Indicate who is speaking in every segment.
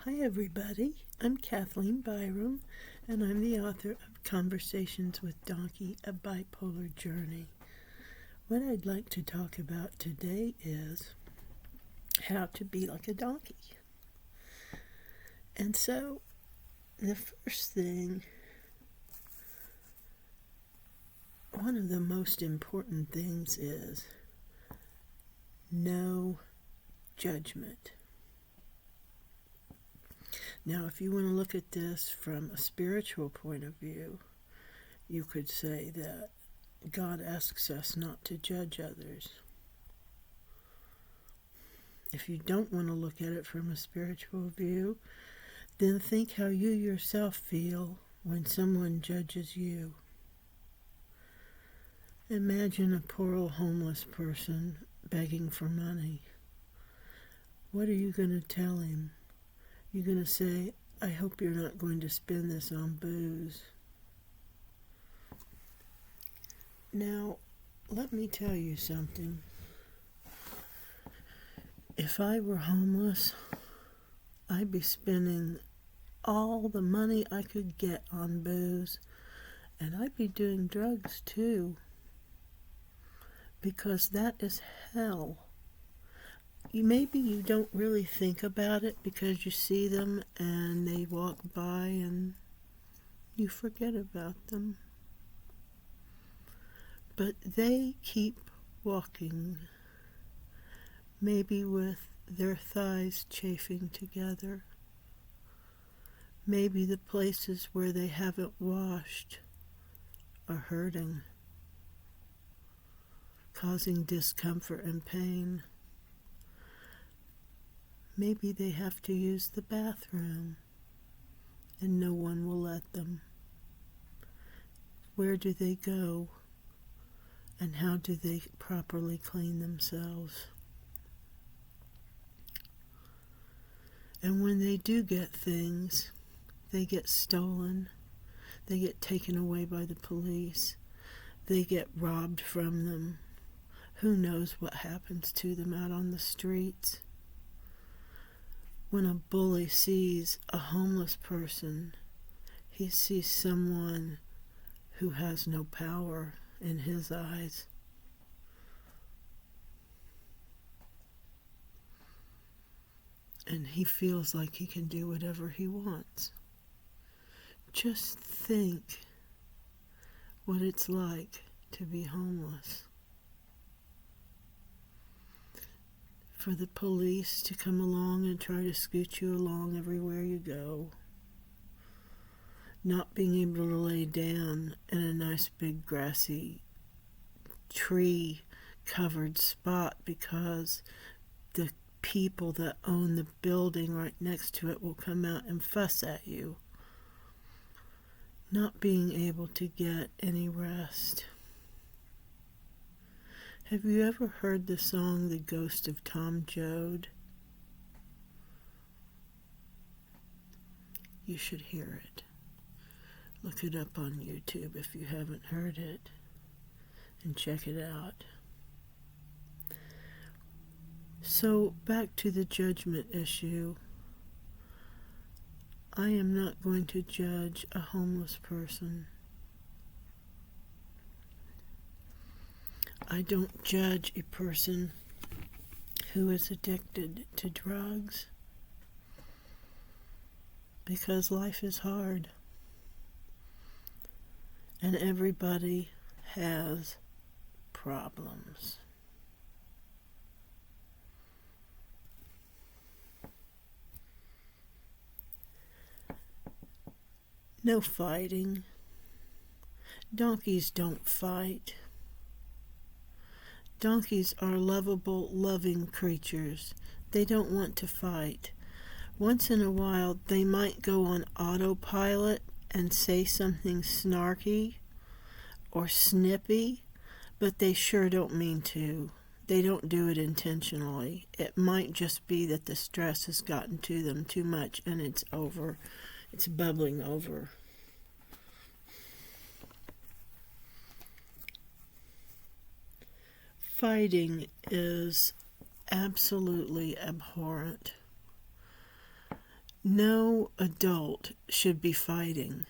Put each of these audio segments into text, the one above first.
Speaker 1: Hi everybody, I'm Kathleen Byram, and I'm the author of Conversations with Dawnkey, A Bipolar Journey. What I'd like to talk about today is how to be like a donkey. And so, the first thing, one of the most important things is no judgment. Now, if you want to look at this from a spiritual point of view, you could say that God asks us not to judge others. If you don't want to look at it from a spiritual view, then think how you yourself feel when someone judges you. Imagine a poor old homeless person begging for money. What are you going to tell him? You're going to say, I hope you're not going to spend this on booze. Now, let me tell you something. If I were homeless, I'd be spending all the money I could get on booze, and I'd be doing drugs too, because that is hell. Maybe you don't really think about it because you see them and they walk by and you forget about them. But they keep walking, maybe with their thighs chafing together. Maybe the places where they haven't washed are hurting, causing discomfort and pain. Maybe they have to use the bathroom, and no one will let them. Where do they go, and how do they properly clean themselves? And when they do get things, they get stolen, they get taken away by the police, they get robbed from them. Who knows what happens to them out on the streets? When a bully sees a homeless person, he sees someone who has no power in his eyes. And he feels like he can do whatever he wants. Just think what it's like to be homeless. For the police to come along and try to scoot you along everywhere you go. Not being able to lay down in a nice big grassy tree-covered spot because the people that own the building right next to it will come out and fuss at you. Not being able to get any rest. Have you ever heard the song The Ghost of Tom Joad? You should hear it. Look it up on YouTube if you haven't heard it, and check it out. So, back to the judgment issue. I am not going to judge a homeless person. I don't judge a person who is addicted to drugs, because life is hard and everybody has problems. No fighting. Donkeys don't fight. Donkeys are lovable, loving creatures. They don't want to fight. Once in a while, they might go on autopilot and say something snarky or snippy, but they sure don't mean to. They don't do it intentionally. It might just be that the stress has gotten to them too much and it's over. It's bubbling over. Fighting is absolutely abhorrent. No adult should be fighting.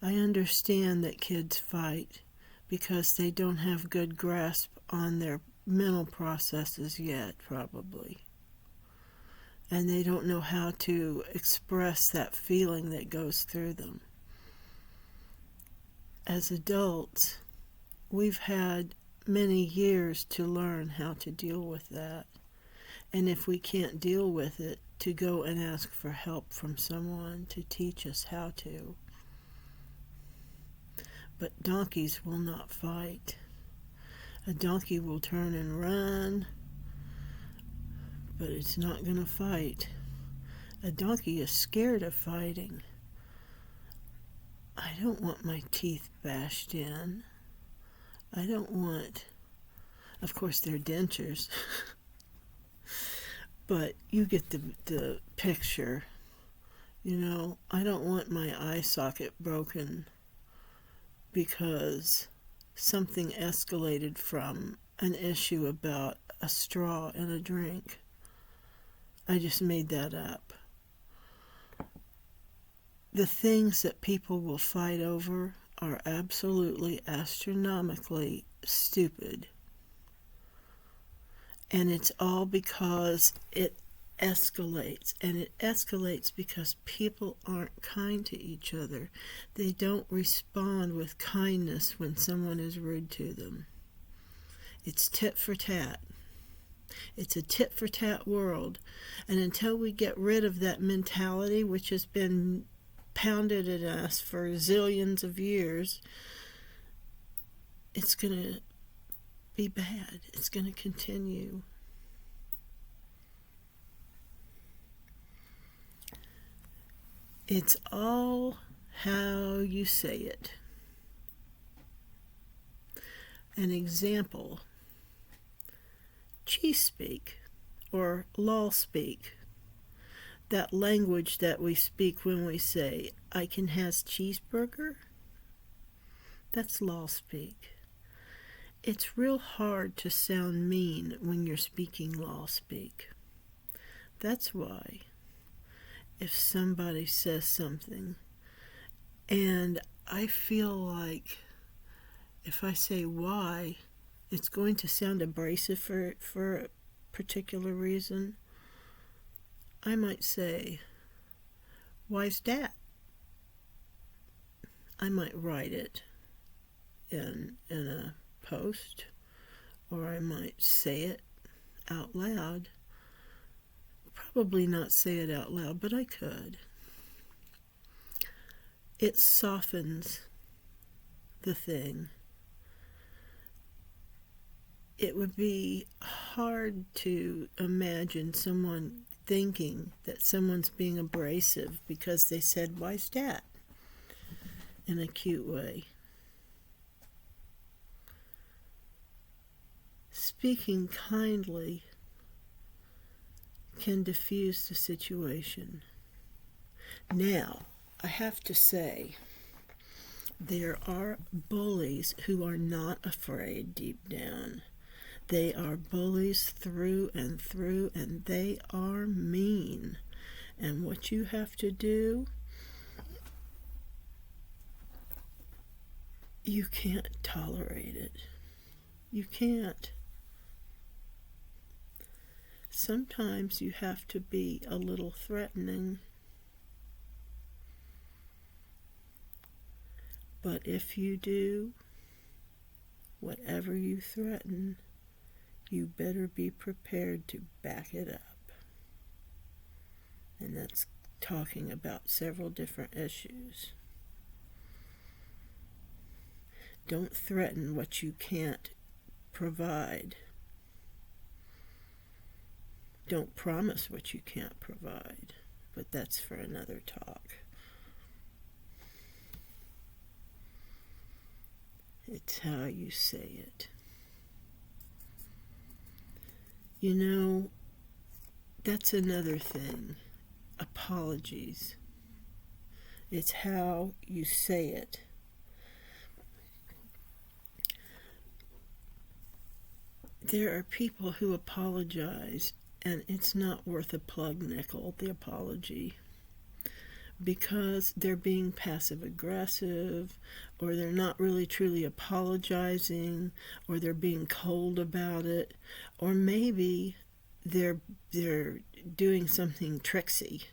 Speaker 1: I understand that kids fight because they don't have good grasp on their mental processes yet, probably. And they don't know how to express that feeling that goes through them. As adults, we've had many years to learn how to deal with that. And if we can't deal with it, to go and ask for help from someone to teach us how to. But donkeys will not fight. A donkey will turn and run, but it's not going to fight. A donkey is scared of fighting. I don't want my teeth bashed in. I don't want, of course, they're dentures, but you get the picture. You know, I don't want my eye socket broken because something escalated from an issue about a straw in a drink. I just made that up. The things that people will fight over are absolutely astronomically stupid. And it's all because it escalates. And it escalates because people aren't kind to each other. They don't respond with kindness when someone is rude to them. It's tit for tat. It's a tit for tat world. And until we get rid of that mentality, which has been pounded at us for zillions of years, it's going to be bad. It's going to continue. It's all how you say it. An example, cheese speak or lol speak. That language that we speak when we say, I can has cheeseburger, that's lol speak. It's real hard to sound mean when you're speaking lol speak. That's why if somebody says something and I feel like if I say why, it's going to sound abrasive for a particular reason, I might say, why's that? I might write it in a post, or I might say it out loud. Probably not say it out loud, but I could. It softens the thing. It would be hard to imagine someone thinking that someone's being abrasive because they said, why's that? In a cute way. Speaking kindly can diffuse the situation. Now, I have to say, there are bullies who are not afraid deep down. They are bullies through, and they are mean. And what you have to do, you can't tolerate it. You can't. Sometimes you have to be a little threatening. But if you do, whatever you threaten, you better be prepared to back it up. And that's talking about several different issues. Don't threaten what you can't provide. Don't promise what you can't provide. But that's for another talk. It's how you say it. You know, that's another thing. Apologies. It's how you say it. There are people who apologize and it's not worth a plug nickel, the apology, because they're being passive aggressive, or they're not really truly apologizing, or they're being cold about it, or maybe they're doing something tricksy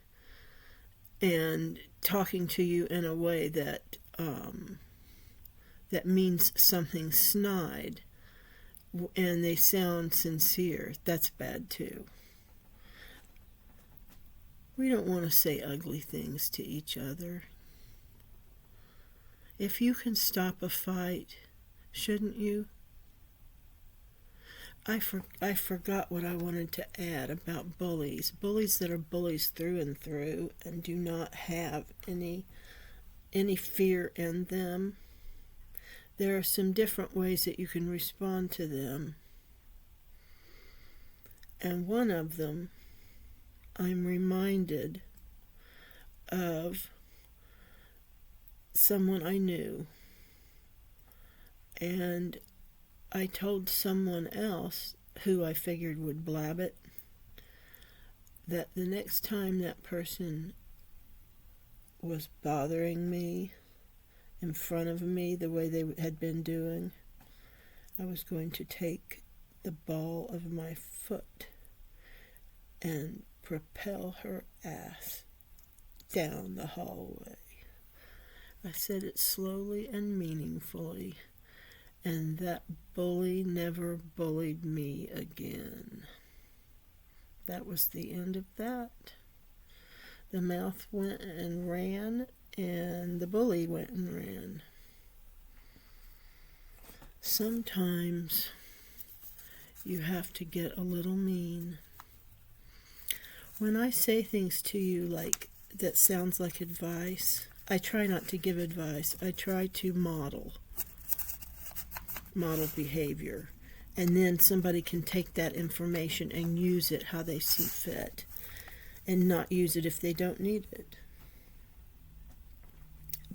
Speaker 1: and talking to you in a way that that means something snide, and they sound sincere. That's bad too. We don't want to say ugly things to each other. If you can stop a fight, shouldn't you? I forgot what I wanted to add about bullies. Bullies that are bullies through and through and do not have any fear in them. There are some different ways that you can respond to them. And one of them, I'm reminded of someone I knew. And I told someone else who I figured would blab it that the next time that person was bothering me in front of me the way they had been doing, I was going to take the ball of my foot and propel her ass down the hallway. I said it slowly and meaningfully, and that bully never bullied me again. That was the end of that. The mouth went and ran, and the bully went and ran. Sometimes you have to get a little mean. When I say things to you like that sounds like advice, I try not to give advice. I try to model behavior. And then somebody can take that information and use it how they see fit, and not use it if they don't need it.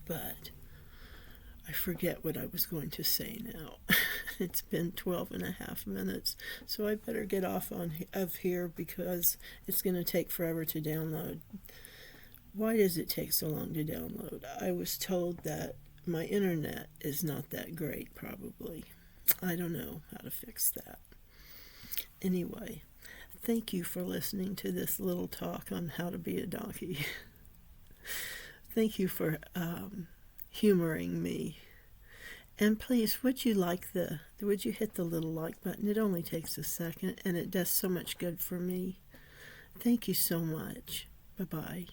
Speaker 1: But I forget what I was going to say now. It's been 12 and a half minutes, so I better get off of here because it's going to take forever to download. Why does it take so long to download? I was told that my internet is not that great, probably. I don't know how to fix that. Anyway, thank you for listening to this little talk on how to be a donkey. Thank you for humoring me. And please, would you hit the little like button? It only takes a second, and it does so much good for me. Thank you so much. Bye-bye.